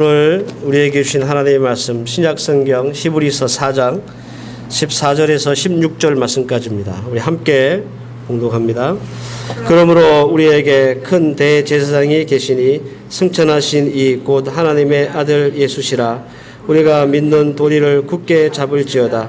오늘 우리에게 주신 하나님의 말씀 신약성경 히브리서 4장 14절에서 16절 말씀까지입니다. 우리 함께 봉독합니다. 그러므로 우리에게 큰 대제사장이 계시니 승천하신 이 곧 하나님의 아들 예수시라. 우리가 믿는 도리를 굳게 잡을지어다.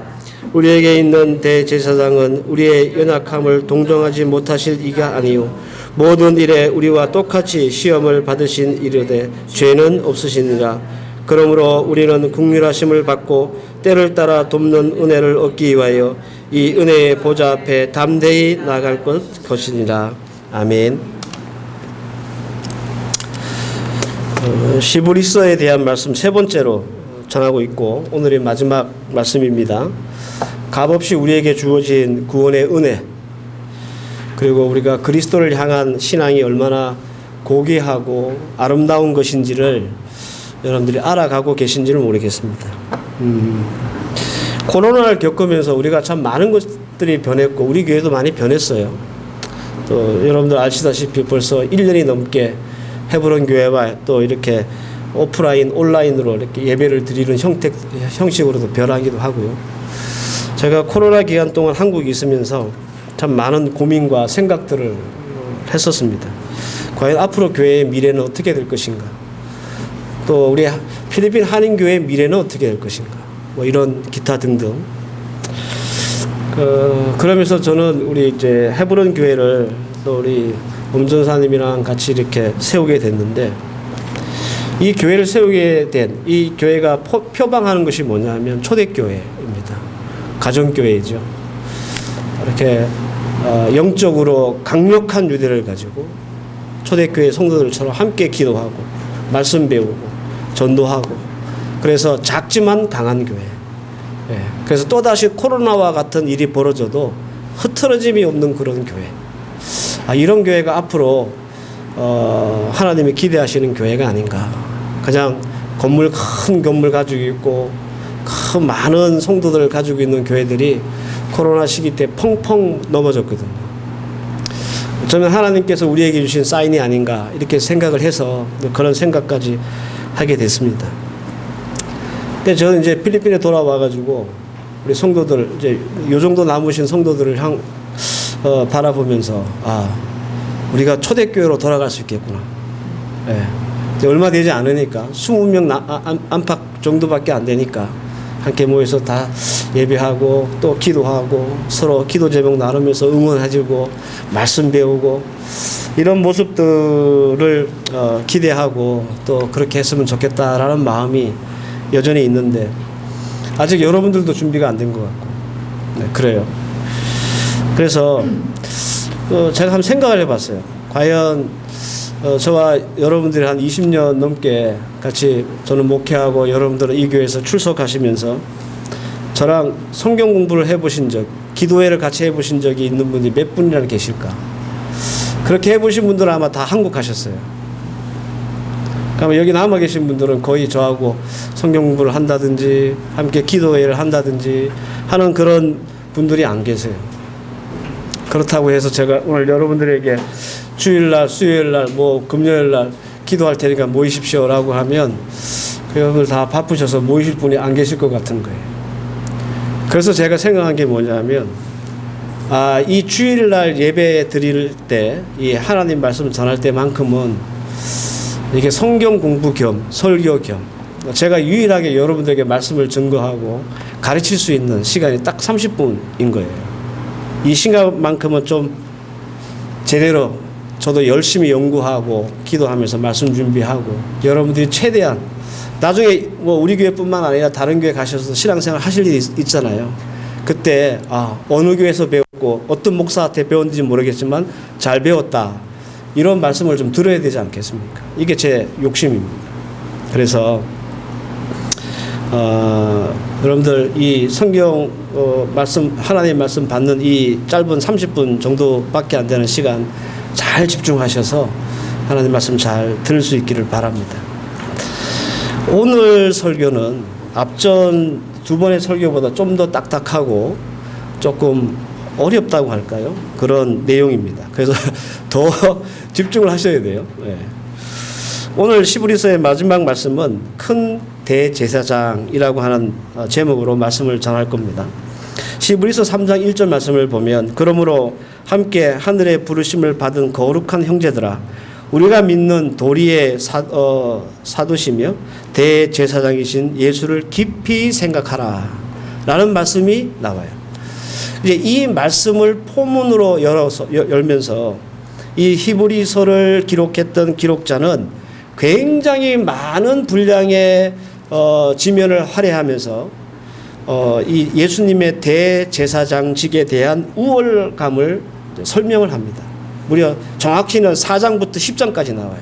우리에게 있는 대제사장은 우리의 연약함을 동정하지 못하실 이가 아니요 모든 일에 우리와 똑같이 시험을 받으신 이르되 죄는 없으시니라. 그러므로 우리는 긍휼하심을 받고 때를 따라 돕는 은혜를 얻기 위하여 이 은혜의 보좌 앞에 담대히 나아갈 것이니라. 아멘. 히브리서에 대한 말씀 세 번째로 전하고 있고 오늘의 마지막 말씀입니다. 값없이 우리에게 주어진 구원의 은혜, 그리고 우리가 그리스도를 향한 신앙이 얼마나 고귀하고 아름다운 것인지를 여러분들이 알아가고 계신지를 모르겠습니다. 코로나를 겪으면서 우리가 참 많은 것들이 변했고 우리 교회도 많이 변했어요. 또 여러분들 아시다시피 벌써 1년이 넘게 헤브론 교회와 또 이렇게 오프라인, 온라인으로 이렇게 예배를 드리는 형식으로도 변하기도 하고요. 제가 코로나 기간 동안 한국에 있으면서 참 많은 고민과 생각들을 했었습니다. 과연 앞으로 교회의 미래는 어떻게 될 것인가? 또 우리 필리핀 한인교회의 미래는 어떻게 될 것인가? 뭐 이런 기타 등등. 그러면서 저는 우리 이제 헤브론 교회를 또 우리 엄전사님이랑 같이 이렇게 세우게 됐는데 이 교회를 세우게 된 이 교회가 표방하는 것이 뭐냐면 초대교회입니다. 가정교회이죠. 이렇게 영적으로 강력한 유대를 가지고 초대교회 성도들처럼 함께 기도하고 말씀 배우고 전도하고 그래서 작지만 강한 교회. 그래서 또다시 코로나와 같은 일이 벌어져도 흐트러짐이 없는 그런 교회. 이런 교회가 앞으로 하나님이 기대하시는 교회가 아닌가. 그냥 큰 건물 가지고 있고 큰 많은 성도들을 가지고 있는 교회들이 코로나 시기 때 펑펑 넘어졌거든요. 저는 하나님께서 우리에게 주신 사인이 아닌가 이렇게 생각을 해서 그런 생각까지 하게 됐습니다. 근데 저는 이제 필리핀에 돌아와가지고 우리 성도들 이제 요 정도 남으신 성도들을 바라보면서 우리가 초대교회로 돌아갈 수 있겠구나. 얼마 되지 않으니까 20명 안팎 정도밖에 안 되니까 함께 모여서 다 예배하고 또 기도하고 서로 기도 제목 나누면서 응원해주고 말씀 배우고 이런 모습들을 기대하고 또 그렇게 했으면 좋겠다라는 마음이 여전히 있는데 아직 여러분들도 준비가 안 된 것 같고 그래요. 그래서 제가 한번 생각을 해봤어요. 과연 저와 여러분들이 한 20년 넘게 같이 저는 목회하고 여러분들은 이 교회에서 출석하시면서 저랑 성경 공부를 해보신 적, 기도회를 같이 해보신 적이 있는 분이 몇 분이나 계실까? 그렇게 해보신 분들은 아마 다 한국 가셨어요. 그러면 여기 남아 계신 분들은 거의 저하고 성경 공부를 한다든지 함께 기도회를 한다든지 하는 그런 분들이 안 계세요. 그렇다고 해서 제가 오늘 여러분들에게 주일날, 수요일날, 금요일날 기도할 테니까 모이십시오라고 하면 여러분들 다 바쁘셔서 모이실 분이 안 계실 것 같은 거예요. 그래서 제가 생각한 게 뭐냐면 이 주일날 예배 드릴 때 이 하나님 말씀을 전할 때만큼은 이게 성경 공부 겸 설교 겸 제가 유일하게 여러분들에게 말씀을 증거하고 가르칠 수 있는 시간이 딱 30분인 거예요. 이 시간만큼은 좀 제대로 저도 열심히 연구하고 기도하면서 말씀 준비하고 여러분들이 최대한 나중에 우리 교회뿐만 아니라 다른 교회 가셔서 신앙생활 하실 일이 있잖아요. 그때 어느 교회에서 배웠고 어떤 목사한테 배웠는지 모르겠지만 잘 배웠다 이런 말씀을 좀 들어야 되지 않겠습니까? 이게 제 욕심입니다. 그래서 여러분들 이 성경 말씀 하나님의 말씀 받는 이 짧은 30분 정도밖에 안 되는 시간 잘 집중하셔서 하나님 말씀 잘 들을 수 있기를 바랍니다. 오늘 설교는 앞전 두 번의 설교보다 좀 더 딱딱하고 조금 어렵다고 할까요? 그런 내용입니다. 그래서 더 집중을 하셔야 돼요. 오늘 시브리서의 마지막 말씀은 큰 대제사장이라고 하는 제목으로 말씀을 전할 겁니다. 시브리서 3장 1절 말씀을 보면 그러므로 함께 하늘의 부르심을 받은 거룩한 형제들아 우리가 믿는 도리의 사도시며 대제사장이신 예수를 깊이 생각하라 라는 말씀이 나와요. 이제 이 말씀을 포문으로 열면서 이 히브리서를 기록했던 기록자는 굉장히 많은 분량의 지면을 할애하면서 이 예수님의 대제사장직에 대한 우월감을 설명을 합니다. 무려 정확히는 4장부터 10장까지 나와요.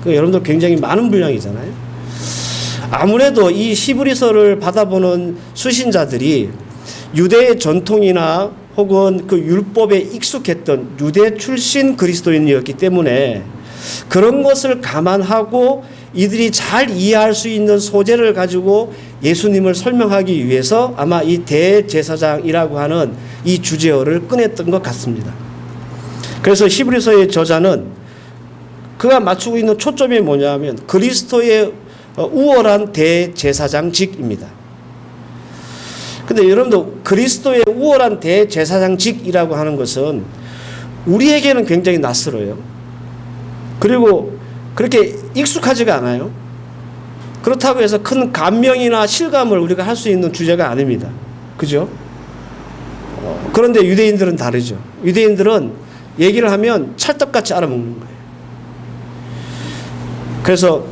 여러분들 굉장히 많은 분량이잖아요. 아무래도 이 히브리서를 받아보는 수신자들이 유대의 전통이나 혹은 그 율법에 익숙했던 유대 출신 그리스도인이었기 때문에 그런 것을 감안하고 이들이 잘 이해할 수 있는 소재를 가지고 예수님을 설명하기 위해서 아마 이 대제사장이라고 하는 이 주제어를 꺼냈던 것 같습니다. 그래서 히브리서의 저자는 그가 맞추고 있는 초점이 뭐냐면 그리스도의 우월한 대제사장직입니다. 근데 여러분도 그리스도의 우월한 대제사장직이라고 하는 것은 우리에게는 굉장히 낯설어요. 그리고 그렇게 익숙하지가 않아요. 그렇다고 해서 큰 감명이나 실감을 우리가 할 수 있는 주제가 아닙니다. 그죠? 그런데 유대인들은 다르죠. 유대인들은 얘기를 하면 찰떡같이 알아먹는 거예요. 그래서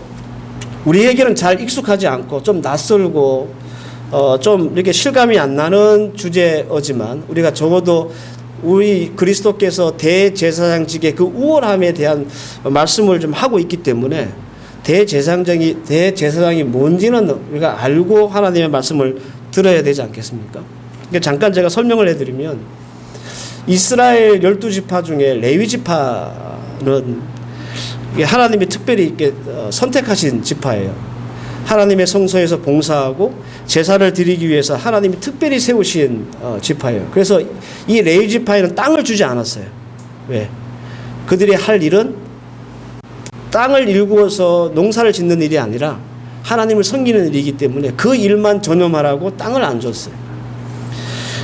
우리에게는 잘 익숙하지 않고 좀 낯설고 좀 이렇게 실감이 안 나는 주제어지만 우리가 적어도 우리 그리스도께서 대제사장직의 그 우월함에 대한 말씀을 좀 하고 있기 때문에 대제사장이 뭔지는 우리가 알고 하나님의 말씀을 들어야 되지 않겠습니까? 그러니까 잠깐 제가 설명을 해드리면 이스라엘 12지파 중에 레위지파는 하나님이 특별히 이렇게 선택하신 지파예요. 하나님의 성소에서 봉사하고 제사를 드리기 위해서 하나님이 특별히 세우신 지파예요. 그래서 이 레위지파에는 땅을 주지 않았어요. 왜? 그들이 할 일은 땅을 일구어서 농사를 짓는 일이 아니라 하나님을 섬기는 일이기 때문에 그 일만 전념하라고 땅을 안 줬어요.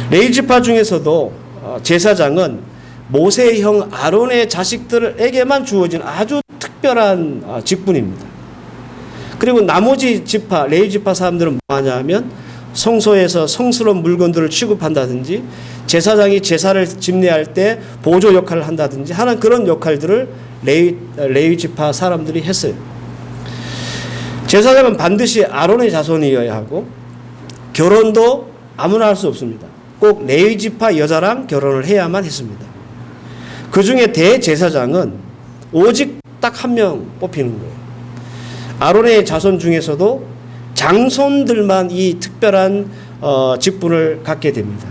레위지파 중에서도 제사장은 모세의 형 아론의 자식들에게만 주어진 아주 특별한 직분입니다. 그리고 나머지 지파, 레위지파 사람들은 뭐 하냐 하면 성소에서 성스러운 물건들을 취급한다든지 제사장이 제사를 집례할 때 보조 역할을 한다든지 하는 그런 역할들을 레위지파 사람들이 했어요. 제사장은 반드시 아론의 자손이어야 하고 결혼도 아무나 할 수 없습니다. 꼭 레위지파 여자랑 결혼을 해야만 했습니다. 그 중에 대제사장은 오직 딱 한 명 뽑히는 거예요. 아론의 자손 중에서도 장손들만 이 특별한 직분을 갖게 됩니다.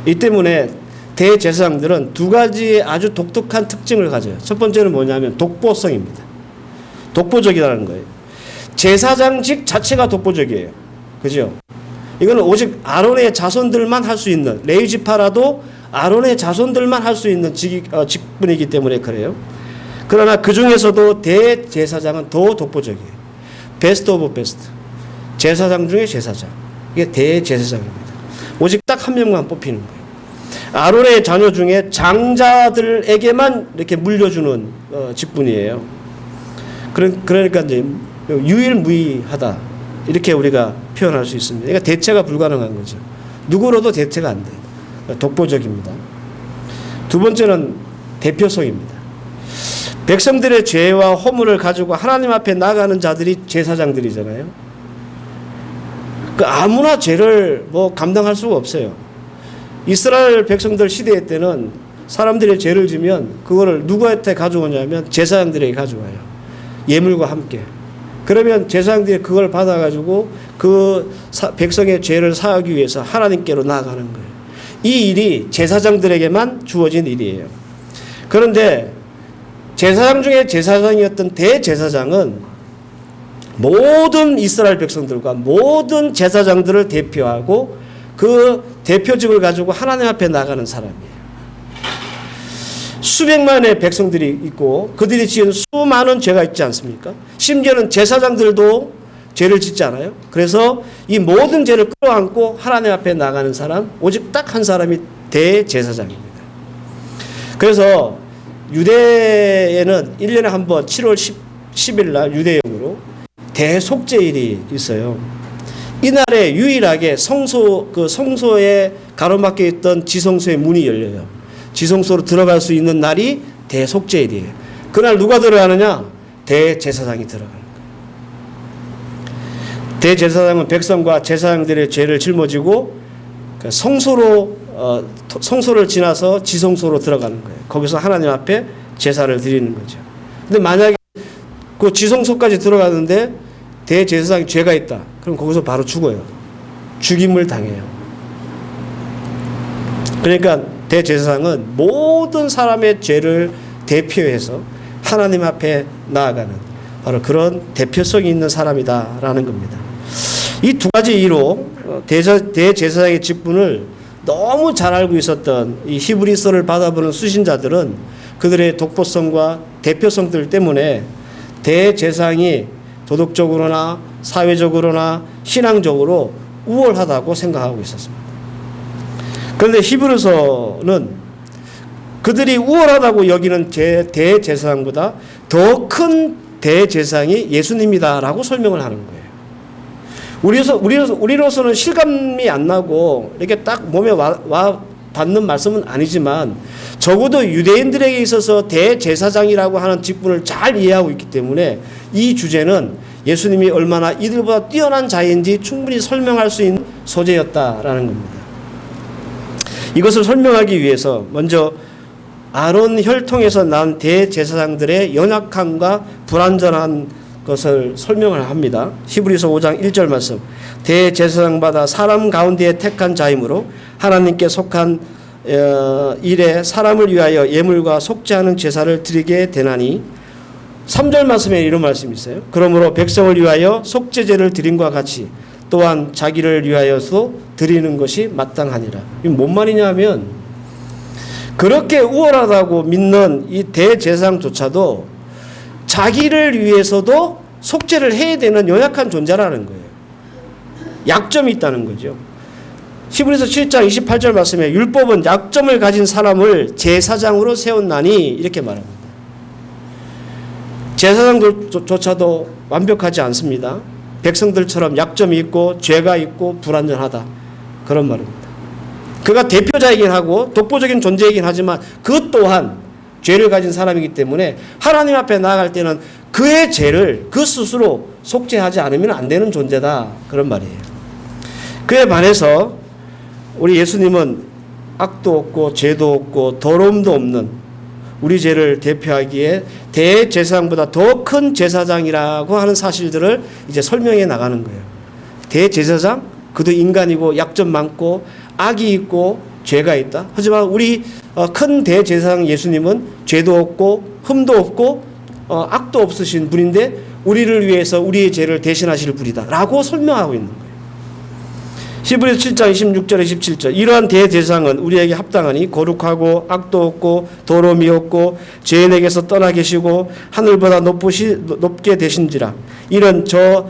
이 때문에 대제사장들은 두 가지의 아주 독특한 특징을 가져요. 첫 번째는 뭐냐면 독보성입니다. 독보적이라는 거예요. 제사장직 자체가 독보적이에요. 그죠? 이거는 오직 아론의 자손들만 할 수 있는, 레위지파라도 아론의 자손들만 할 수 있는 직분이기 때문에 그래요. 그러나 그 중에서도 대제사장은 더 독보적이에요. 베스트 오브 베스트. 제사장 중에 제사장. 이게 대제사장입니다. 오직 딱 한 명만 뽑히는 거예요. 아론의 자녀 중에 장자들에게만 이렇게 물려주는 직분이에요. 그러니까 이제 유일무이하다. 이렇게 우리가 표현할 수 있습니다. 그러니까 대체가 불가능한 거죠. 누구로도 대체가 안 돼요. 독보적입니다. 두 번째는 대표성입니다. 백성들의 죄와 허물을 가지고 하나님 앞에 나가는 자들이 제사장들이잖아요. 그 아무나 죄를 감당할 수가 없어요. 이스라엘 백성들 시대 때는 사람들이 죄를 지면 그거를 누구한테 가져오냐면 제사장들에게 가져와요. 예물과 함께. 그러면 제사장들이 그걸 받아가지고 그 백성의 죄를 사하기 위해서 하나님께로 나아가는 거예요. 이 일이 제사장들에게만 주어진 일이에요. 그런데 제사장 중에 제사장이었던 대제사장은 모든 이스라엘 백성들과 모든 제사장들을 대표하고 그 대표직을 가지고 하나님 앞에 나가는 사람이에요. 수백만의 백성들이 있고 그들이 지은 수많은 죄가 있지 않습니까? 심지어는 제사장들도 죄를 짓지 않아요? 그래서 이 모든 죄를 끌어안고 하나님 앞에 나가는 사람 오직 딱 한 사람이 대제사장입니다. 그래서 유대에는 1년에 한 번 7월 10일 날 유대용으로 대속죄일이 있어요. 이날에 유일하게 성소에 가로막혀 있던 지성소의 문이 열려요. 지성소로 들어갈 수 있는 날이 대속죄일이에요. 그날 누가 들어가느냐? 대제사장이 들어가는 거예요. 대제사장은 백성과 제사장들의 죄를 짊어지고 성소를 지나서 지성소로 들어가는 거예요. 거기서 하나님 앞에 제사를 드리는 거죠. 근데 만약에 그 지성소까지 들어가는데 대제사장이 죄가 있다. 그럼 거기서 바로 죽어요. 죽임을 당해요. 그러니까 대제사장은 모든 사람의 죄를 대표해서 하나님 앞에 나아가는 바로 그런 대표성이 있는 사람이다라는 겁니다. 이 두 가지 이유로 대제사장의 직분을 너무 잘 알고 있었던 이 히브리서를 받아보는 수신자들은 그들의 독보성과 대표성들 때문에 대제사장이 도덕적으로나 사회적으로나 신앙적으로 우월하다고 생각하고 있었습니다. 그런데 히브리서는 그들이 우월하다고 여기는 대제사장보다 더 큰 대제사장이 예수님이다라고 설명을 하는 거예요. 우리로서는 실감이 안 나고 이렇게 딱 몸에 와 닿는 말씀은 아니지만 적어도 유대인들에게 있어서 대제사장이라고 하는 직분을 잘 이해하고 있기 때문에 이 주제는 예수님이 얼마나 이들보다 뛰어난 자인지 충분히 설명할 수 있는 소재였다라는 겁니다. 이것을 설명하기 위해서 먼저 아론 혈통에서 난 대제사장들의 연약함과 불완전한 것을 설명을 합니다. 히브리서 5장 1절 말씀. 대제사장마다 사람 가운데에 택한 자이므로 하나님께 속한 일에 사람을 위하여 예물과 속죄하는 제사를 드리게 되나니 3절 말씀에 이런 말씀이 있어요. 그러므로 백성을 위하여 속죄제를 드림과 같이 또한 자기를 위하여서 드리는 것이 마땅하니라. 이게 뭔 말이냐 하면 그렇게 우월하다고 믿는 이 대제사장조차도 자기를 위해서도 속죄를 해야 되는 연약한 존재라는 거예요. 약점이 있다는 거죠. 히브리서 7장 28절 말씀에 율법은 약점을 가진 사람을 제사장으로 세웠나니 이렇게 말합니다. 제사장들조차도 완벽하지 않습니다. 백성들처럼 약점이 있고 죄가 있고 불완전하다. 그런 말입니다. 그가 대표자이긴 하고 독보적인 존재이긴 하지만 그 또한 죄를 가진 사람이기 때문에 하나님 앞에 나아갈 때는 그의 죄를 그 스스로 속죄하지 않으면 안 되는 존재다. 그런 말이에요. 그에 반해서 우리 예수님은 악도 없고 죄도 없고 더러움도 없는 우리 죄를 대표하기에 대제사장보다 더 큰 제사장이라고 하는 사실들을 이제 설명해 나가는 거예요. 대제사장? 그도 인간이고 약점 많고 악이 있고 죄가 있다. 하지만 우리 큰 대제사장 예수님은 죄도 없고 흠도 없고 악도 없으신 분인데 우리를 위해서 우리의 죄를 대신하실 분이다 라고 설명하고 있는 거예요. 히브리서 7장 26절에 17절 이러한 대제사장은 우리에게 합당하니 거룩하고 악도 없고 더러움이 없고 죄인에게서 떠나 계시고 하늘보다 높게 되신지라. 이런 저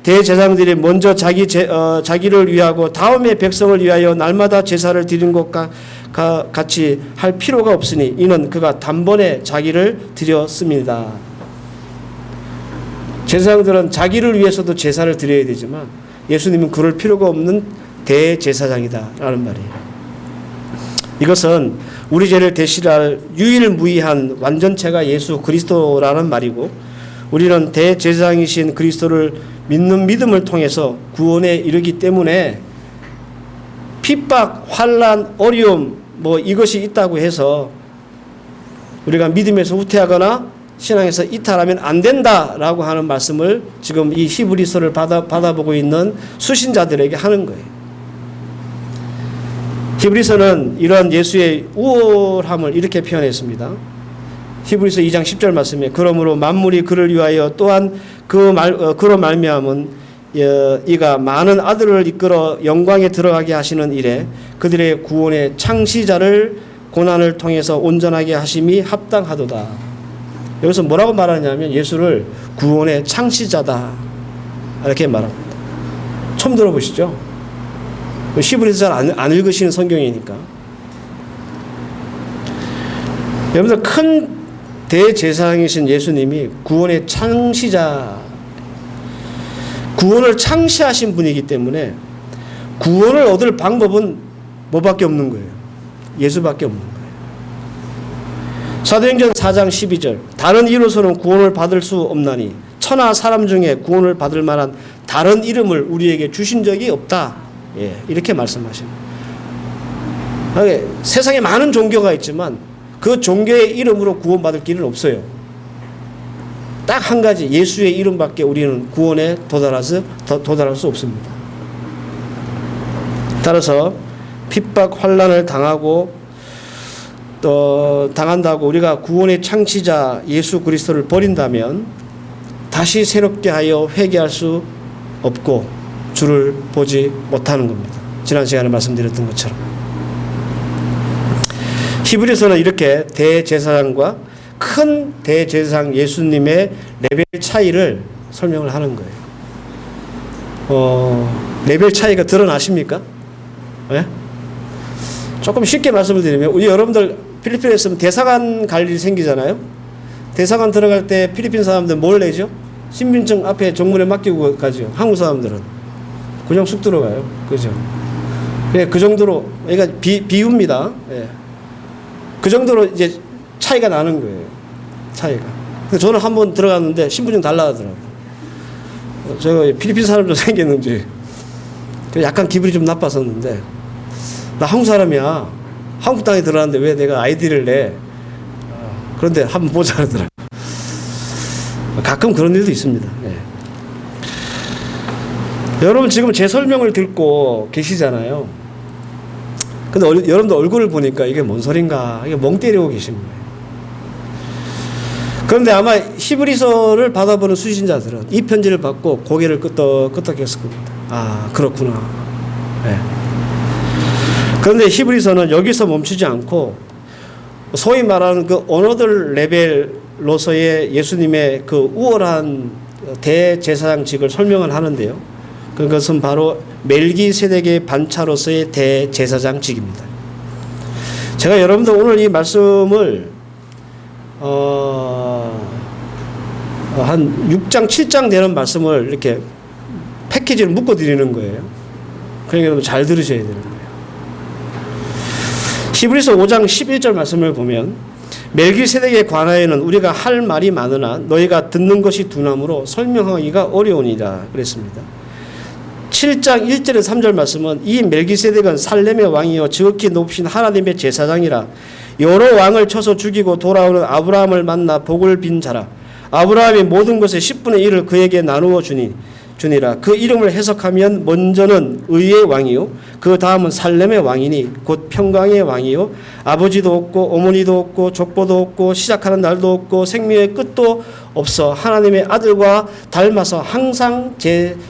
대제사장들이 먼저 자기를 위하고 다음에 백성을 위하여 날마다 제사를 드리는 것과 같이 할 필요가 없으니 이는 그가 단번에 자기를 드렸습니다. 제사장들은 자기를 위해서도 제사를 드려야 되지만 예수님은 그럴 필요가 없는 대제사장이다라는 말이에요. 이것은 우리 죄를 대신할 유일무이한 완전체가 예수 그리스도라는 말이고 우리는 대제사장이신 그리스도를 믿는 믿음을 통해서 구원에 이르기 때문에 핍박, 환난, 어려움 이것이 있다고 해서 우리가 믿음에서 후퇴하거나 신앙에서 이탈하면 안 된다라고 하는 말씀을 지금 이 히브리서를 받아보고 있는 수신자들에게 하는 거예요. 히브리서는 이러한 예수의 우월함을 이렇게 표현했습니다. 히브리서 2장 10절 말씀에 그러므로 만물이 그를 위하여 또한 그로 말미암은 이가 많은 아들을 이끌어 영광에 들어가게 하시는 일에 그들의 구원의 창시자를 고난을 통해서 온전하게 하심이 합당하도다. 여기서 뭐라고 말하냐면 예수를 구원의 창시자다 이렇게 말합니다. 처음 들어보시죠? 히브리서 잘 안 읽으시는 성경이니까. 여러분들 큰 대제사장이신 예수님이 구원의 창시자, 구원을 창시하신 분이기 때문에 구원을 얻을 방법은 뭐밖에 없는 거예요? 예수밖에 없는 거예요. 사도행전 4장 12절 다른 이로서는 구원을 받을 수 없나니 천하 사람 중에 구원을 받을 만한 다른 이름을 우리에게 주신 적이 없다. 예, 이렇게 말씀하십니다. 세상에 많은 종교가 있지만 그 종교의 이름으로 구원받을 길은 없어요. 딱 한 가지 예수의 이름밖에 우리는 구원에 도달할 수 없습니다. 따라서 핍박 환난을 당하고 또 당한다고 우리가 구원의 창시자 예수 그리스도를 버린다면 다시 새롭게 하여 회개할 수 없고 주를 보지 못하는 겁니다. 지난 시간에 말씀드렸던 것처럼 히브리서는 이렇게 대제사장과 큰 대제사장 예수님의 레벨 차이를 설명을 하는 거예요. 레벨 차이가 드러나십니까? 네? 조금 쉽게 말씀을 드리면 우리 여러분들 필리핀에 있으면 대사관 갈 일이 생기잖아요. 대사관 들어갈 때 필리핀 사람들 뭘 내죠? 신분증 앞에 정문에 맡기고 가죠. 한국 사람들은 그냥 쑥 들어가요. 그죠? 예, 그 정도로 그러니까 비유입니다. 예. 그 정도로 이제 차이가 나는 거예요. 차이가. 저는 한번 들어갔는데 신분증 달라 하더라고요. 제가 필리핀 사람도 생겼는지 약간 기분이 좀 나빴었는데 나 한국 사람이야. 한국 땅에 들어갔는데 왜 내가 아이디를 내? 그런데 한번 보자 하더라고요. 가끔 그런 일도 있습니다. 예. 여러분 지금 제 설명을 듣고 계시잖아요. 근데 여러분들 얼굴을 보니까 이게 뭔 소린가? 이게 멍 때리고 계신 거예요. 그런데 아마 히브리서를 받아보는 수신자들은 이 편지를 받고 고개를 끄덕였을 겁니다. 아, 그렇구나. 네. 그런데 히브리서는 여기서 멈추지 않고 소위 말하는 그 언어들 레벨로서의 예수님의 그 우월한 대제사장직을 설명을 하는데요. 그것은 바로 멜기세덱의 반차로서의 대제사장직입니다. 제가 여러분들 오늘 이 말씀을 한 6장, 7장 되는 말씀을 이렇게 패키지를 묶어 드리는 거예요. 그러니까 여러분 잘 들으셔야 되는 거예요. 히브리서 5장 11절 말씀을 보면 멜기세덱에 관하여는 우리가 할 말이 많으나 너희가 듣는 것이 둔함으로 설명하기가 어려우니라 그랬습니다. 7장 1절에서 3절 말씀은 이 멜기세덱은 살렘의 왕이요 지극히 높으신 하나님의 제사장이라 여러 왕을 쳐서 죽이고 돌아오는 아브라함을 만나 복을 빈 자라. 아브라함이 모든 것의 10분의 1을 그에게 나누어 주니라. 그 이름을 해석하면 먼저는 의의 왕이요 그 다음은 살렘의 왕이니 곧 평강의 왕이요 아버지도 없고 어머니도 없고 족보도 없고 시작하는 날도 없고 생명의 끝도 없어 하나님의 아들과 닮아서 항상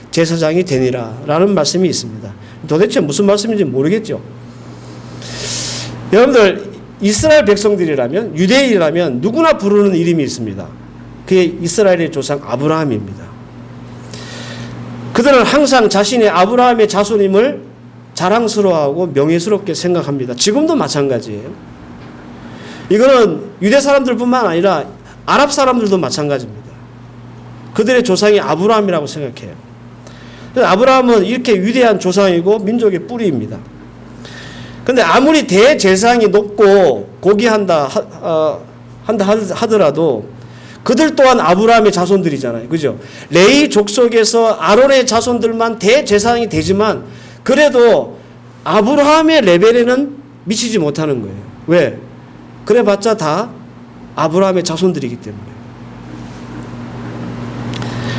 제사장이 되니라 라는 말씀이 있습니다. 도대체 무슨 말씀인지 모르겠죠. 여러분들 이스라엘 백성들이라면 유대인이라면 누구나 부르는 이름이 있습니다. 그게 이스라엘의 조상 아브라함입니다. 그들은 항상 자신의 아브라함의 자손임을 자랑스러워하고 명예스럽게 생각합니다. 지금도 마찬가지예요. 이거는 유대 사람들뿐만 아니라 아랍 사람들도 마찬가지입니다. 그들의 조상이 아브라함이라고 생각해요. 아브라함은 이렇게 위대한 조상이고 민족의 뿌리입니다. 그런데 아무리 대제사장이 높고 고귀한다 하더라도 그들 또한 아브라함의 자손들이잖아요. 그죠? 레위 족속에서 아론의 자손들만 대제사장이 되지만 그래도 아브라함의 레벨에는 미치지 못하는 거예요. 왜? 그래봤자 다 아브라함의 자손들이기 때문에.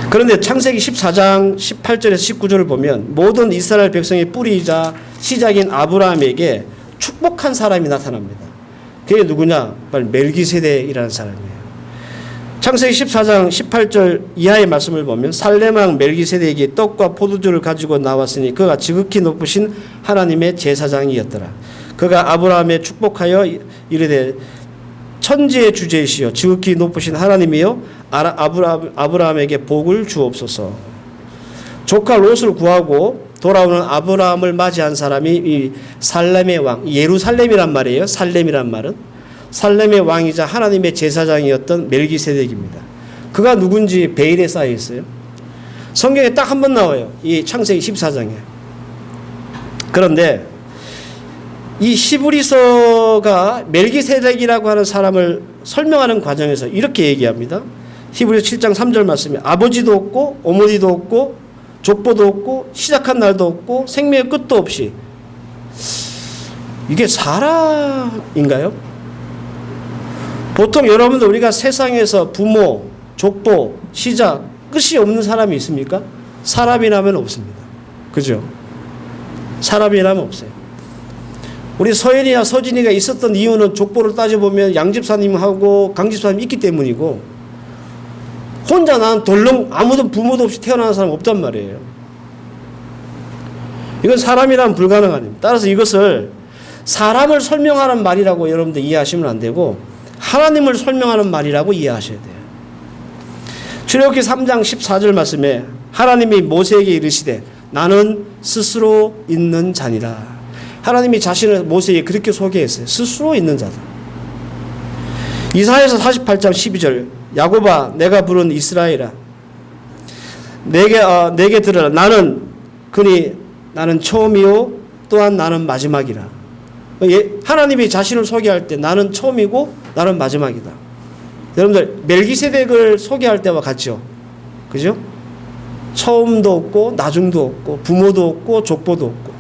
그런데 창세기 14장 18절에서 19절을 보면 모든 이스라엘 백성의 뿌리이자 시작인 아브라함에게 축복한 사람이 나타납니다. 그게 누구냐? 바로 멜기세덱이라는 사람이에요. 창세기 14장 18절 이하의 말씀을 보면 살렘왕 멜기세덱이 떡과 포도주를 가지고 나왔으니 그가 지극히 높으신 하나님의 제사장이었더라. 그가 아브라함에 축복하여 이르되 천지의 주제이시여 지극히 높으신 하나님이여 아브라함에게 복을 주옵소서. 조카 롯을 구하고 돌아오는 아브라함을 맞이한 사람이 이 살렘의 왕, 예루살렘이란 말이에요. 살렘이란 말은 살렘의 왕이자 하나님의 제사장이었던 멜기세덱입니다. 그가 누군지 베일에 쌓여 있어요. 성경에 딱 한 번 나와요. 이 창세기 14장에. 그런데 이 히브리서가 멜기세덱이라고 하는 사람을 설명하는 과정에서 이렇게 얘기합니다. 히브리서 7장 3절 말씀에 아버지도 없고 어머니도 없고 족보도 없고 시작한 날도 없고 생명의 끝도 없이. 이게 사람인가요? 보통 여러분들 우리가 세상에서 부모, 족보, 시작, 끝이 없는 사람이 있습니까? 사람이라면 없습니다. 그죠? 사람이라면 없어요. 우리 서연이나 서진이가 있었던 이유는 족보를 따져보면 양집사님하고 강집사님이 있기 때문이고, 혼자 난 덜렁 아무도 부모도 없이 태어나는 사람 없단 말이에요. 이건 사람이라면 불가능합니다. 따라서 이것을 사람을 설명하는 말이라고 여러분들 이해하시면 안 되고 하나님을 설명하는 말이라고 이해하셔야 돼요. 출애굽기 3장 14절 말씀에 하나님이 모세에게 이르시되 나는 스스로 있는 자니라. 하나님이 자신을 모세에게 그렇게 소개했어요. 스스로 있는 자다. 이사야서 48장 12절 야곱아 내가 부른 이스라엘아 내게 들으라. 나는 처음이요 또한 나는 마지막이라. 하나님이 자신을 소개할 때 나는 처음이고 나는 마지막이다. 여러분들 멜기세덱을 소개할 때와 같죠. 그죠? 처음도 없고 나중도 없고 부모도 없고 족보도 없고.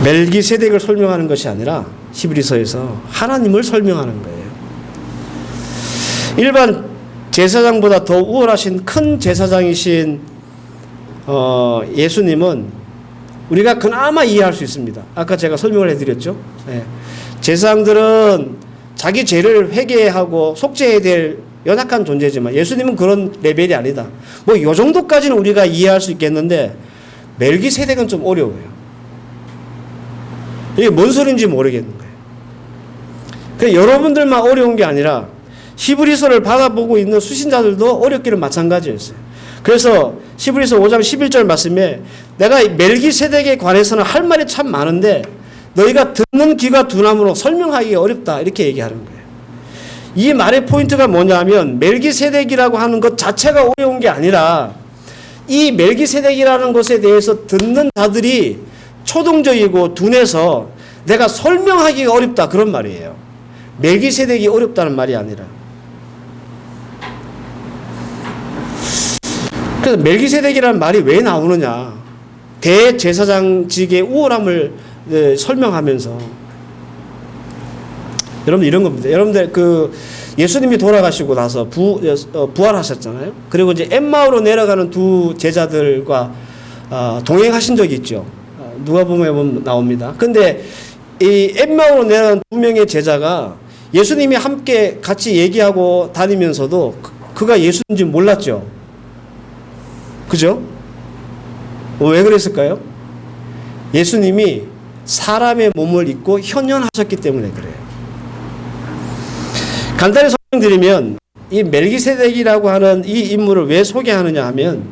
멜기세덱을 설명하는 것이 아니라 히브리서에서 하나님을 설명하는 거예요. 일반 제사장보다 더 우월하신 큰 제사장이신 예수님은 우리가 그나마 이해할 수 있습니다. 아까 제가 설명을 해드렸죠. 네. 제사장들은 자기 죄를 회개하고 속죄해야 될 연약한 존재지만 예수님은 그런 레벨이 아니다. 뭐 이 정도까지는 우리가 이해할 수 있겠는데 멜기세덱은 좀 어려워요. 이게 뭔 소리인지 모르겠는 거예요. 그러니까 여러분들만 어려운 게 아니라 히브리서를 받아보고 있는 수신자들도 어렵기는 마찬가지였어요. 그래서 히브리서 5장 11절 말씀에 내가 멜기세덱에 관해서는 할 말이 참 많은데 너희가 듣는 귀가 둔함으로 설명하기가 어렵다 이렇게 얘기하는 거예요. 이 말의 포인트가 뭐냐면 멜기세덱이라고 하는 것 자체가 어려운 게 아니라 이 멜기세덱이라는 것에 대해서 듣는 자들이 초동적이고 둔해서 내가 설명하기가 어렵다 그런 말이에요. 멜기세덱이 어렵다는 말이 아니라. 그래서 멜기세덱이라는 말이 왜 나오느냐. 대제사장직의 우월함을 설명하면서 여러분들 이런 겁니다. 여러분들 예수님이 돌아가시고 나서 부활하셨잖아요. 그리고 이제 엠마오로 내려가는 두 제자들과 동행하신 적이 있죠. 누가복음에 나옵니다. 근데 이 엠마오로 내려간 두 명의 제자가 예수님이 함께 같이 얘기하고 다니면서도 그가 예수인지 몰랐죠. 그죠? 왜 그랬을까요? 예수님이 사람의 몸을 입고 현현하셨기 때문에 그래요. 간단히 설명드리면 이 멜기세덱이라고 하는 이 인물을 왜 소개하느냐 하면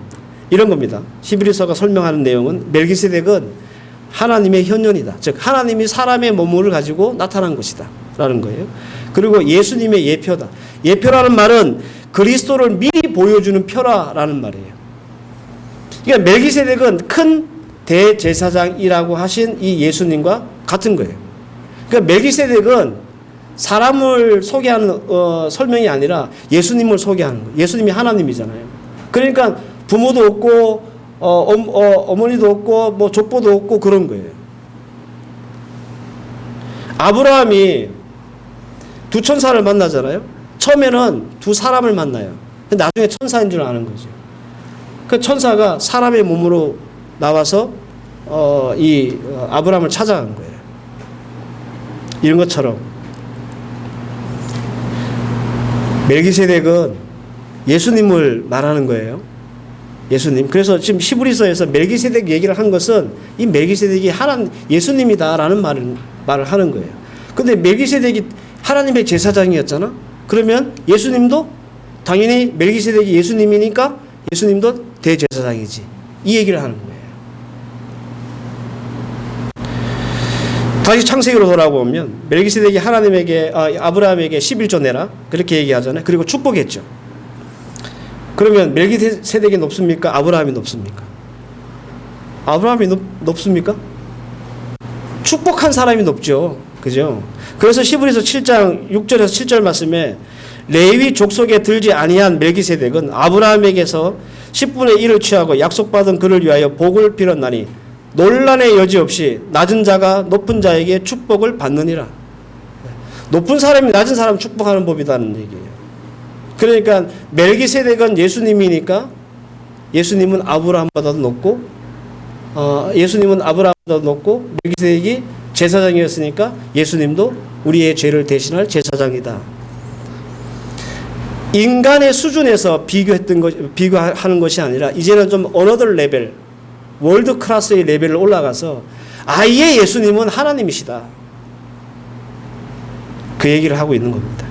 이런 겁니다. 히브리서가 설명하는 내용은 멜기세덱은 하나님의 현현이다. 즉 하나님이 사람의 몸을 가지고 나타난 것이다 라는 거예요. 그리고 예수님의 예표다. 예표라는 말은 그리스도를 미리 보여주는 표라라는 말이에요. 그러니까 멜기세덱은 큰 대제사장이라고 하신 이 예수님과 같은 거예요. 그러니까 멜기세덱은 사람을 소개하는 설명이 아니라 예수님을 소개하는 거예요. 예수님이 하나님이잖아요. 그러니까 부모도 없고 어머니도 없고 뭐 족보도 없고 그런 거예요. 아브라함이 두 천사를 만나잖아요. 처음에는 두 사람을 만나요. 근데 나중에 천사인 줄 아는 거죠. 그 천사가 사람의 몸으로 나와서 아브라함을 찾아간 거예요. 이런 것처럼 멜기세덱은 예수님을 말하는 거예요. 예수님. 그래서 지금 히브리서에서 멜기세덱 얘기를 한 것은 이 멜기세덱이 예수님이다라는 말을 하는 거예요. 근데 멜기세덱이 하나님의 제사장이었잖아. 그러면 예수님도 당연히 멜기세덱이 예수님이니까 예수님도 대제사장이지. 이 얘기를 하는 거예요. 다시 창세기로 돌아보면 멜기세덱이 아브라함에게 11조 내라 그렇게 얘기하잖아요. 그리고 축복했죠. 그러면 멜기세덱이 높습니까? 아브라함이 높습니까? 아브라함이 높습니까? 축복한 사람이 높죠. 그죠? 그래서 히브리서 7장 6절에서 7절 말씀에 레위 족속에 들지 아니한 멜기세덱은 아브라함에게서 10분의 1을 취하고 약속받은 그를 위하여 복을 빌었나니 논란의 여지 없이 낮은 자가 높은 자에게 축복을 받느니라. 높은 사람이 낮은 사람 축복하는 법이라는 얘기예요. 그러니까 멜기세덱은 예수님이니까 예수님은 아브라함보다도 높고 멜기세덱이 제사장이었으니까 예수님도 우리의 죄를 대신할 제사장이다. 인간의 수준에서 비교하는 것이 아니라 이제는 좀 어너더 레벨, 월드 클래스의 레벨을 올라가서 아예 예수님은 하나님이시다. 그 얘기를 하고 있는 겁니다.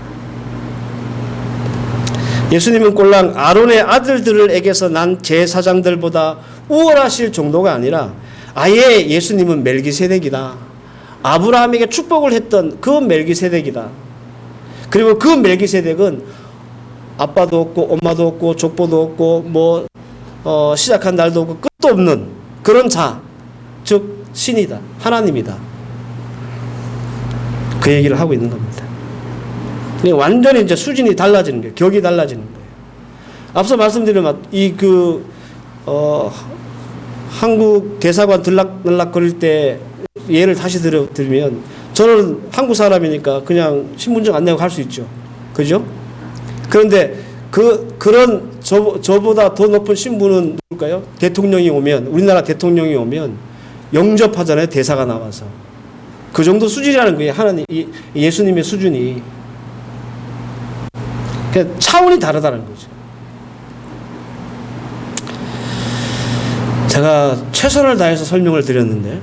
예수님은 꼴랑 아론의 아들들에게서 난 제사장들보다 우월하실 정도가 아니라 아예 예수님은 멜기세덱이다. 아브라함에게 축복을 했던 그 멜기세덱이다. 그리고 그 멜기세덱은 아빠도 없고 엄마도 없고 족보도 없고 시작한 날도 없고 끝도 없는 그런 자, 즉 신이다. 하나님이다. 그 얘기를 하고 있는 겁니다. 완전히 이제 수준이 달라지는 거예요. 격이 달라지는 거예요. 앞서 말씀드린 한국 대사관 들락날락거릴 때 예를 다시 들면 저는 한국 사람이니까 그냥 신분증 안 내고 갈 수 있죠. 그죠? 그런데 그런 저보다 더 높은 신분은 누굴까요? 우리나라 대통령이 오면 영접하잖아요. 대사가 나와서. 그 정도 수준이라는 거예요. 예수님의 수준이. 그냥 차원이 다르다는 거죠. 제가 최선을 다해서 설명을 드렸는데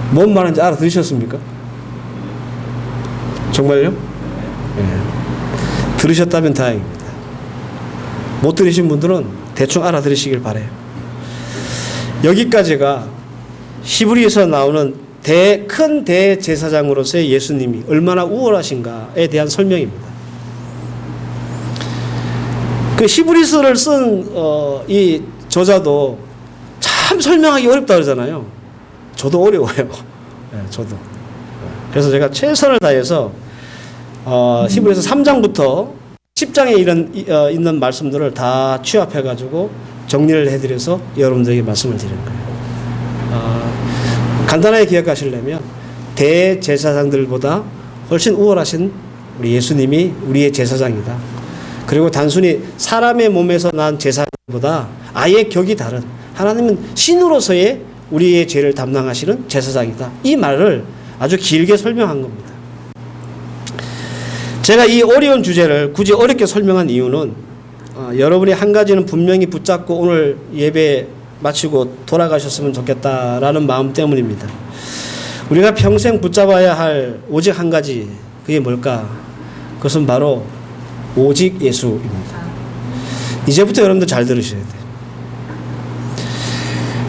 뭔 말인지 알아들으셨습니까? 정말요? 네. 들으셨다면 다행입니다. 못 들으신 분들은 대충 알아들으시길 바라요. 여기까지가 히브리에서 나오는 큰 대제사장으로서의 예수님이 얼마나 우월하신가에 대한 설명입니다. 그 히브리서를 쓴 이 저자도 참 설명하기 어렵다 그러잖아요. 저도 어려워요. 네, 저도. 그래서 제가 최선을 다해서 히브리서 3장부터 10장에 있는 말씀들을 다 취합해가지고 정리를 해드려서 여러분들에게 말씀을 드리는 거예요. 간단하게 기억하시려면 대제사장들보다 훨씬 우월하신 우리 예수님이 우리의 제사장이다. 그리고 단순히 사람의 몸에서 난 제사장보다 아예 격이 다른 하나님은 신으로서의 우리의 죄를 담당하시는 제사장이다. 이 말을 아주 길게 설명한 겁니다. 제가 이 어려운 주제를 굳이 어렵게 설명한 이유는 여러분이 한 가지는 분명히 붙잡고 오늘 예배 마치고 돌아가셨으면 좋겠다라는 마음 때문입니다. 우리가 평생 붙잡아야 할 오직 한 가지, 그게 뭘까? 그것은 바로 오직 예수입니다. 이제부터 여러분들 잘 들으셔야 돼요.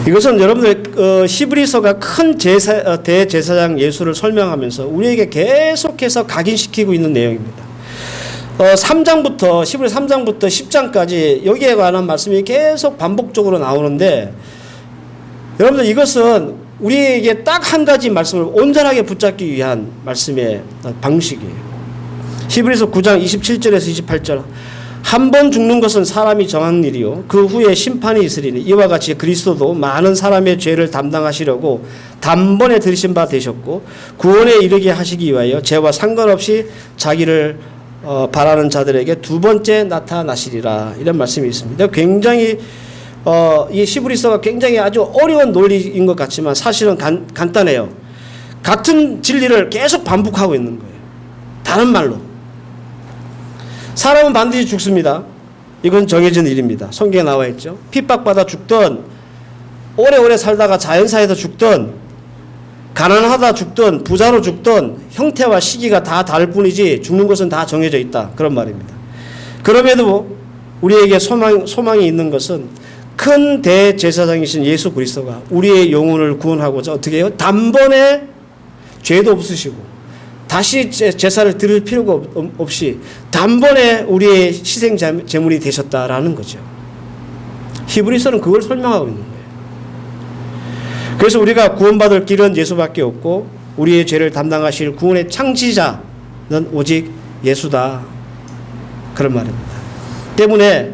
이것은 여러분들 히브리서가 큰 대제사장 예수를 설명하면서 우리에게 계속해서 각인시키고 있는 내용입니다. 3장부터 히브리 3장부터 10장까지 여기에 관한 말씀이 계속 반복적으로 나오는데 여러분들 이것은 우리에게 딱 한 가지 말씀을 온전하게 붙잡기 위한 말씀의 방식이에요. 히브리서 9장 27절에서 28절 한 번 죽는 것은 사람이 정한 일이요 그 후에 심판이 있으리니 이와 같이 그리스도도 많은 사람의 죄를 담당하시려고 단번에 들으신 바 되셨고 구원에 이르게 하시기 위하여 죄와 상관없이 자기를 바라는 자들에게 두 번째 나타나시리라 이런 말씀이 있습니다. 굉장히 이 히브리서가 굉장히 아주 어려운 논리인 것 같지만 사실은 간단해요. 같은 진리를 계속 반복하고 있는 거예요. 다른 말로 사람은 반드시 죽습니다. 이건 정해진 일입니다. 성경에 나와 있죠. 핍박받아 죽든 오래오래 살다가 자연사에서 죽든 가난하다 죽든 부자로 죽든 형태와 시기가 다 다를 뿐이지 죽는 것은 다 정해져 있다. 그런 말입니다. 그럼에도 우리에게 소망이 있는 것은 큰 대제사장이신 예수 그리스도가 우리의 영혼을 구원하고자 어떻게 해요? 단번에 죄도 없으시고 다시 제사를 드릴 필요가 없이 단번에 우리의 희생 제물이 되셨다라는 거죠. 히브리서는 그걸 설명하고 있는 거예요. 그래서 우리가 구원받을 길은 예수밖에 없고 우리의 죄를 담당하실 구원의 창시자는 오직 예수다. 그런 말입니다. 때문에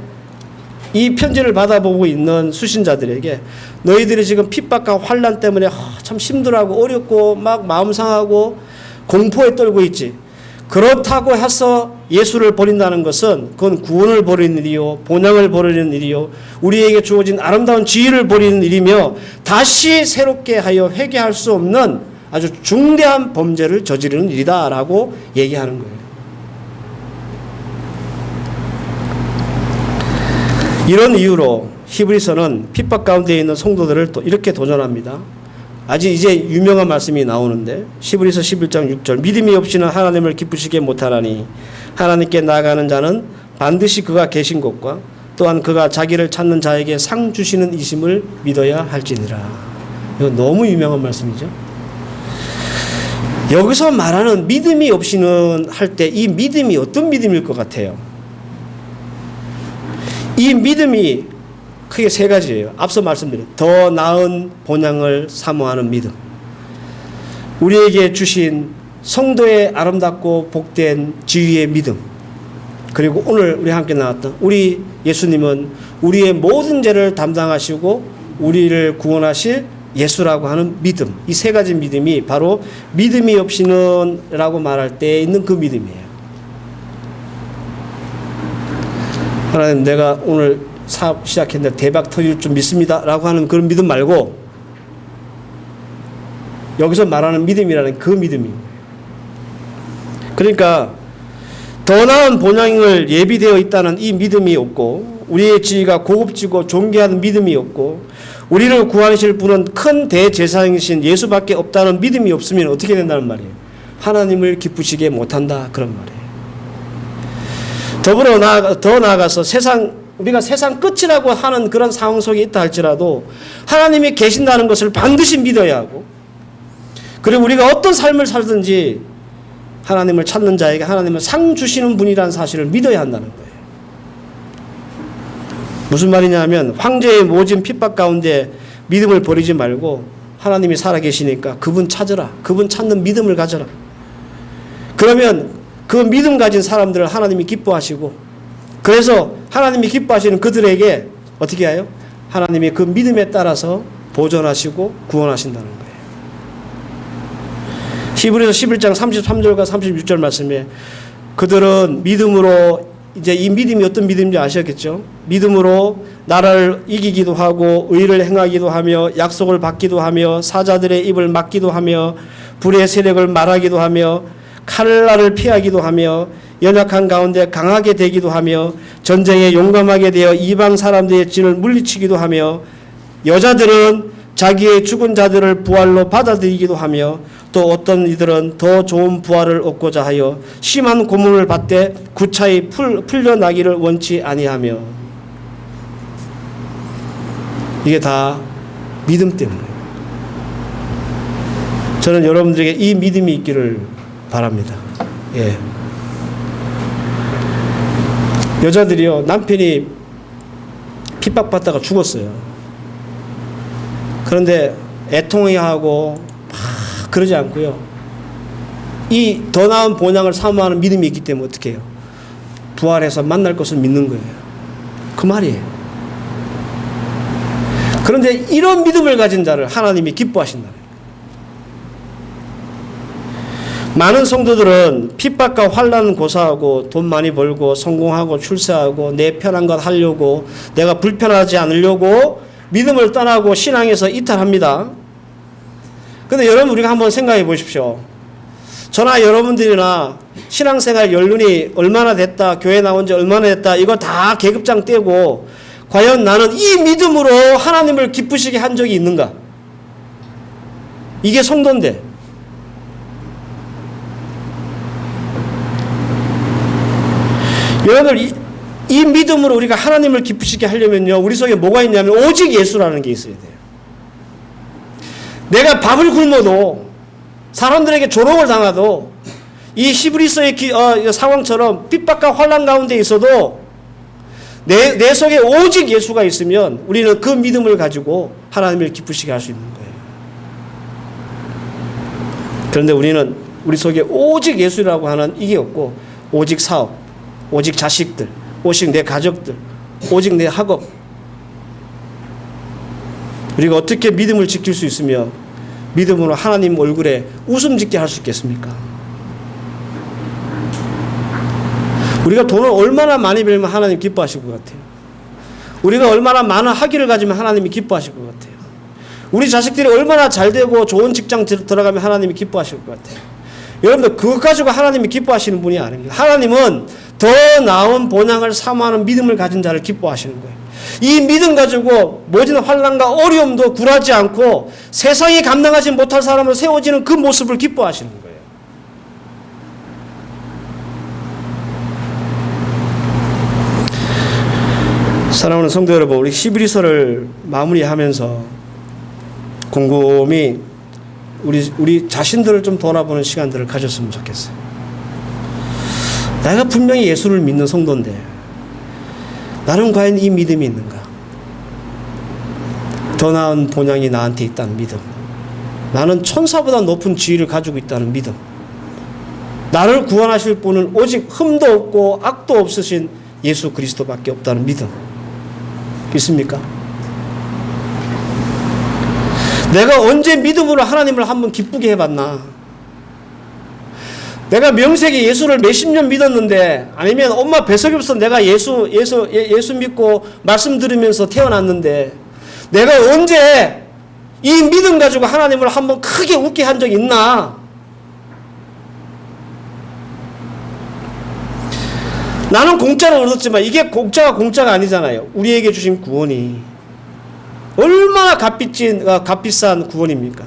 이 편지를 받아보고 있는 수신자들에게 너희들이 지금 핍박과 환난 때문에 참 힘들어하고 어렵고 막 마음 상하고 공포에 떨고 있지. 그렇다고 해서 예수를 버린다는 것은 그건 구원을 버리는 일이요, 본향을 버리는 일이요, 우리에게 주어진 아름다운 지위를 버리는 일이며 다시 새롭게 하여 회개할 수 없는 아주 중대한 범죄를 저지르는 일이다라고 얘기하는 거예요. 이런 이유로 히브리서는 핍박 가운데 있는 성도들을 또 이렇게 도전합니다. 아직 이제 유명한 말씀이 나오는데 히브리서 11장 6절 믿음이 없이는 하나님을 기쁘시게 못하나니 하나님께 나아가는 자는 반드시 그가 계신 곳과 또한 그가 자기를 찾는 자에게 상 주시는 이심을 믿어야 할지니라. 이거 너무 유명한 말씀이죠. 여기서 말하는 믿음이 없이는 할 때 이 믿음이 어떤 믿음일 것 같아요? 이 믿음이 크게 세 가지예요. 앞서 말씀드린 더 나은 본향을 사모하는 믿음, 우리에게 주신 성도의 아름답고 복된 지위의 믿음, 그리고 오늘 우리 함께 나왔던 우리 예수님은 우리의 모든 죄를 담당하시고 우리를 구원하실 예수라고 하는 믿음, 이 세 가지 믿음이 바로 믿음이 없이는 라고 말할 때 있는 그 믿음이에요. 하나님, 내가 오늘 사업 시작했는데 대박 터질 줄 믿습니다 라고 하는 그런 믿음 말고 여기서 말하는 믿음이라는 그 믿음이에요. 그러니까 더 나은 본향을 예비되어 있다는 이 믿음이 없고 우리의 지위가 고급지고 존귀한 믿음이 없고 우리를 구하실 분은 큰 대제사장이신 예수밖에 없다는 믿음이 없으면 어떻게 된다는 말이에요? 하나님을 기쁘시게 못한다, 그런 말이에요. 더 나아가서 우리가 세상 끝이라고 하는 그런 상황 속에 있다 할지라도 하나님이 계신다는 것을 반드시 믿어야 하고, 그리고 우리가 어떤 삶을 살든지 하나님을 찾는 자에게 하나님은 상 주시는 분이라는 사실을 믿어야 한다는 거예요. 무슨 말이냐 하면 황제의 모진 핍박 가운데 믿음을 버리지 말고 하나님이 살아계시니까 그분 찾으라. 그분 찾는 믿음을 가져라. 그러면 그 믿음 가진 사람들을 하나님이 기뻐하시고, 그래서 하나님이 기뻐하시는 그들에게 어떻게 해요? 하나님이 그 믿음에 따라서 보존하시고 구원하신다는 거예요. 히브리서 11장 33절과 36절 말씀에 그들은 믿음으로, 이제 이 믿음이 어떤 믿음인지 아셨겠죠? 믿음으로 나라를 이기기도 하고 의를 행하기도 하며 약속을 받기도 하며 사자들의 입을 막기도 하며 불의 세력을 말하기도 하며 칼날을 피하기도 하며 연약한 가운데 강하게 되기도 하며 전쟁에 용감하게 되어 이방 사람들의 진을 물리치기도 하며 여자들은 자기의 죽은 자들을 부활로 받아들이기도 하며 또 어떤 이들은 더 좋은 부활을 얻고자 하여 심한 고문을 받되 구차히 풀려나기를 원치 아니하며. 이게 다 믿음 때문에. 저는 여러분들에게 이 믿음이 있기를 바랍니다. 예. 여자들이요, 남편이 핍박받다가 죽었어요. 그런데 애통해하고 막 그러지 않고요, 이 더 나은 본향을 사모하는 믿음이 있기 때문에 어떻게 해요? 부활해서 만날 것을 믿는 거예요. 그 말이에요. 그런데 이런 믿음을 가진 자를 하나님이 기뻐하신다는 거예요. 많은 성도들은 핍박과 환난 고사하고 돈 많이 벌고 성공하고 출세하고 내 편한 것 하려고, 내가 불편하지 않으려고 믿음을 떠나고 신앙에서 이탈합니다. 그런데 여러분, 우리가 한번 생각해 보십시오. 저나 여러분들이나 신앙생활 연륜이 얼마나 됐다, 교회 나온 지 얼마나 됐다, 이거 다 계급장 떼고 과연 나는 이 믿음으로 하나님을 기쁘시게 한 적이 있는가? 이게 성도인데. 여러분들 이 믿음으로 우리가 하나님을 기쁘시게 하려면요, 우리 속에 뭐가 있냐면 오직 예수라는 게 있어야 돼요. 내가 밥을 굶어도, 사람들에게 조롱을 당하도, 이 히브리서의 상황처럼 핍박과 환난 가운데 있어도 내 속에 오직 예수가 있으면 우리는 그 믿음을 가지고 하나님을 기쁘시게 할 수 있는 거예요. 그런데 우리는 우리 속에 오직 예수라고 하는 이게 없고, 오직 사업, 오직 자식들, 오직 내 가족들, 오직 내 학업. 우리가 어떻게 믿음을 지킬 수 있으며 믿음으로 하나님 얼굴에 웃음 짓게 할 수 있겠습니까? 우리가 돈을 얼마나 많이 벌면 하나님 기뻐하실 것 같아요. 우리가 얼마나 많은 학위를 가지면 하나님이 기뻐하실 것 같아요. 우리 자식들이 얼마나 잘 되고 좋은 직장 들어가면 하나님이 기뻐하실 것 같아요. 여러분들 그것 가지고 하나님이 기뻐하시는 분이 아닙니다. 하나님은 더 나은 본향을 사모하는 믿음을 가진 자를 기뻐하시는 거예요. 이 믿음 가지고 모든 환난과 어려움도 굴하지 않고 세상이 감당하지 못할 사람으로 세워지는 그 모습을 기뻐하시는 거예요. 사랑하는 성도 여러분, 우리 히브리서를 마무리하면서 곰곰이 우리 자신들을 좀 돌아보는 시간들을 가졌으면 좋겠어요. 내가 분명히 예수를 믿는 성도인데 나는 과연 이 믿음이 있는가? 더 나은 본향이 나한테 있다는 믿음, 나는 천사보다 높은 지위를 가지고 있다는 믿음, 나를 구원하실 분은 오직 흠도 없고 악도 없으신 예수 그리스도밖에 없다는 믿음 있습니까? 내가 언제 믿음으로 하나님을 한번 기쁘게 해봤나? 내가 명색이 예수를 몇십 년 믿었는데, 아니면 엄마 뱃속에 없어 내가 예수 믿고 말씀 들으면서 태어났는데, 내가 언제 이 믿음 가지고 하나님을 한번 크게 웃게 한 적이 있나? 나는 공짜로 얻었지만 이게 공짜가 아니잖아요. 우리에게 주신 구원이 얼마나 값비싼 구원입니까?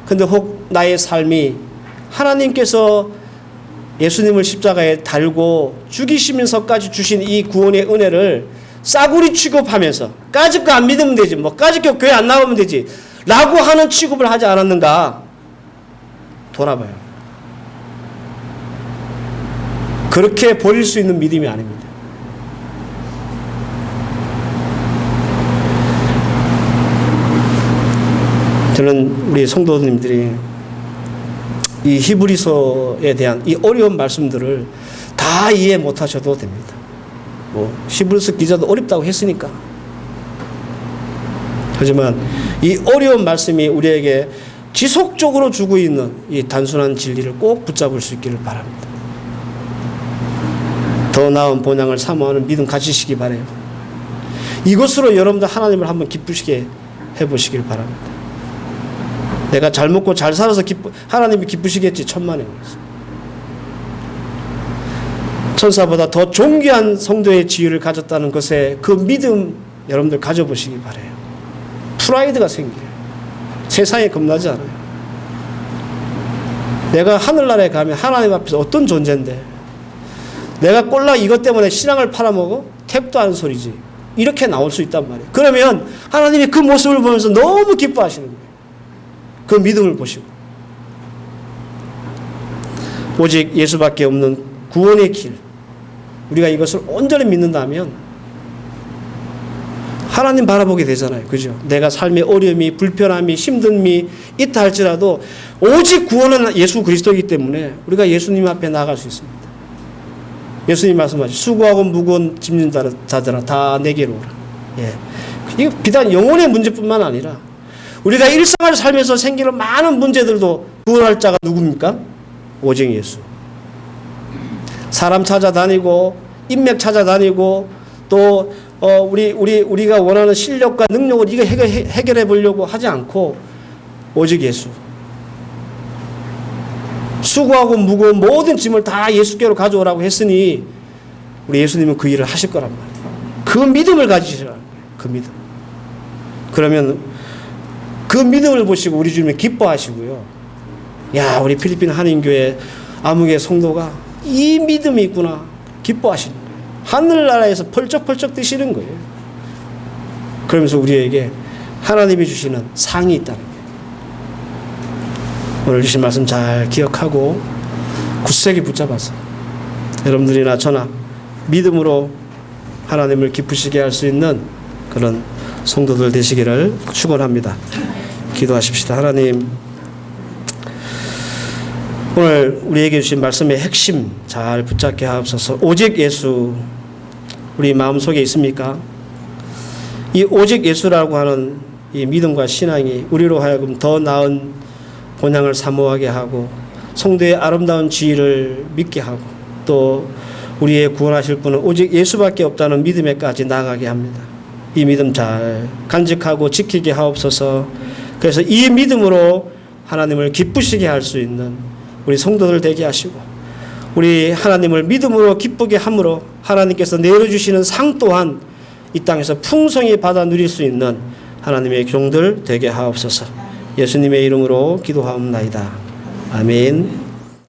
근데 혹 나의 삶이 하나님께서 예수님을 십자가에 달고 죽이시면서까지 주신 이 구원의 은혜를 싸구리 취급하면서 까짓 거 안 믿으면 되지, 뭐 까짓 거 교회 안 나가면 되지 라고 하는 취급을 하지 않았는가? 돌아봐요. 그렇게 버릴 수 있는 믿음이 아닙니다. 저는 우리 성도님들이 이 히브리서에 대한 이 어려운 말씀들을 다 이해 못하셔도 됩니다. 뭐 히브리서 기자도 어렵다고 했으니까. 하지만 이 어려운 말씀이 우리에게 지속적으로 주고 있는 이 단순한 진리를 꼭 붙잡을 수 있기를 바랍니다. 더 나은 본향을 사모하는 믿음 가지시기 바라요. 이것으로 여러분들 하나님을 한번 기쁘시게 해보시길 바랍니다. 내가 잘 먹고 잘 살아서 하나님이 기쁘시겠지, 천만에. 천사보다 더 존귀한 성도의 지위를 가졌다는 것에 그 믿음 여러분들 가져보시기 바라요. 프라이드가 생겨요. 세상에 겁나지 않아요. 내가 하늘나라에 가면 하나님 앞에서 어떤 존재인데, 내가 꼴랑 이것 때문에 신앙을 팔아먹어? 택도 안 소리지. 이렇게 나올 수 있단 말이에요. 그러면 하나님이 그 모습을 보면서 너무 기뻐하시는 거예요. 그 믿음을 보시고. 오직 예수밖에 없는 구원의 길, 우리가 이것을 온전히 믿는다면 하나님 바라보게 되잖아요. 그죠? 내가 삶의 어려움이, 불편함이, 힘듦이 있다 할지라도 오직 구원은 예수 그리스도이기 때문에 우리가 예수님 앞에 나아갈 수 있습니다. 예수님 말씀하시죠. 수고하고 무거운 짐진 자들아 다 내게로 오라. 예. 이거 비단 영혼의 문제뿐만 아니라 우리가 일상을 살면서 생기는 많은 문제들도 구원할 자가 누굽니까? 오직 예수. 사람 찾아다니고 인맥 찾아다니고 또 우리가 원하는 실력과 능력을 이거 해결해 보려고 하지 않고 오직 예수. 수고하고 무거운 모든 짐을 다 예수께로 가져오라고 했으니 우리 예수님은 그 일을 하실 거란 말이에요. 그 믿음을 가지시라는 거예요. 그 믿음. 그러면 그 믿음을 보시고 우리 주님이 기뻐하시고요. 야, 우리 필리핀 한인교회 아무개 성도가 이 믿음이 있구나 기뻐하시는 거예요. 하늘나라에서 펄쩍펄쩍 뛰시는 거예요. 그러면서 우리에게 하나님이 주시는 상이 있다는 거예요. 오늘 주신 말씀 잘 기억하고 굳세게 붙잡아서 여러분들이나 저나 믿음으로 하나님을 기쁘시게 할 수 있는 그런 성도들 되시기를 축원합니다. 기도하십시다. 하나님, 오늘 우리에게 주신 말씀의 핵심 잘 붙잡게 하옵소서. 오직 예수 우리 마음속에 있습니까? 이 오직 예수라고 하는 이 믿음과 신앙이 우리로 하여금 더 나은 본향을 사모하게 하고 성도의 아름다운 지위를 믿게 하고 또 우리의 구원하실 분은 오직 예수밖에 없다는 믿음에까지 나아가게 합니다. 이 믿음 잘 간직하고 지키게 하옵소서. 그래서 이 믿음으로 하나님을 기쁘시게 할 수 있는 우리 성도들 되게 하시고 우리 하나님을 믿음으로 기쁘게 함으로 하나님께서 내려주시는 상 또한 이 땅에서 풍성히 받아 누릴 수 있는 하나님의 종들 되게 하옵소서. 예수님의 이름으로 기도하옵나이다. 아멘.